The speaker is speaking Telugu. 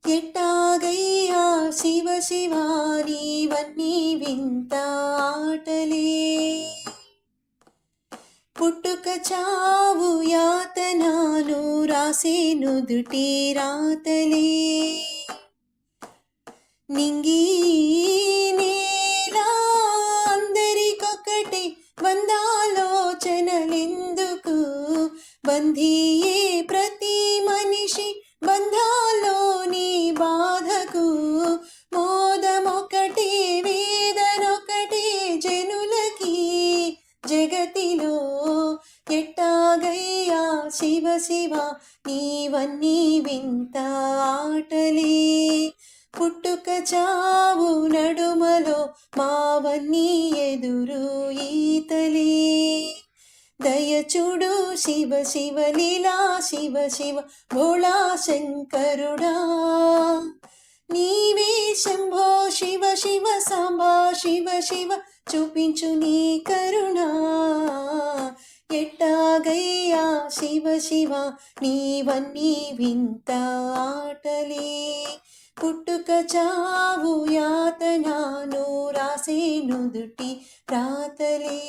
ఎట్టాగయ్యా శివ శివ నీవన్నీ వింత ఆటలే. పుట్టుక చావు యాతనాలు రాసే నుదుటి రాతలే. నింగి నేల అందరికొకటి బంధాలోచనలెందుకు, బంధీయే ప్రతి మనిషి బంధాల్లోని బాధకు. మోదమొకటే వేదనొకటే జనులకి జగతిలో. ఎట్టాగయ్యా శివ శివ నీవన్నీ వింత ఆటలే. పుట్టుక చావు నడుమలో మావన్నీ ఎదురు ఈతలే. దయచుడు శివ శివ లీలా శివ శివ భోళా శంకరుడా. నీవే శంభో శివ శివ సాంబా శివ శివ చూపించు నీ కరుణా. ఎట్టాగయ్యా శివ శివ నీవన్నీ వింత ఆటలే. పుట్టుక చావు యాతనాలు రాసే నుదుటి రాతలే.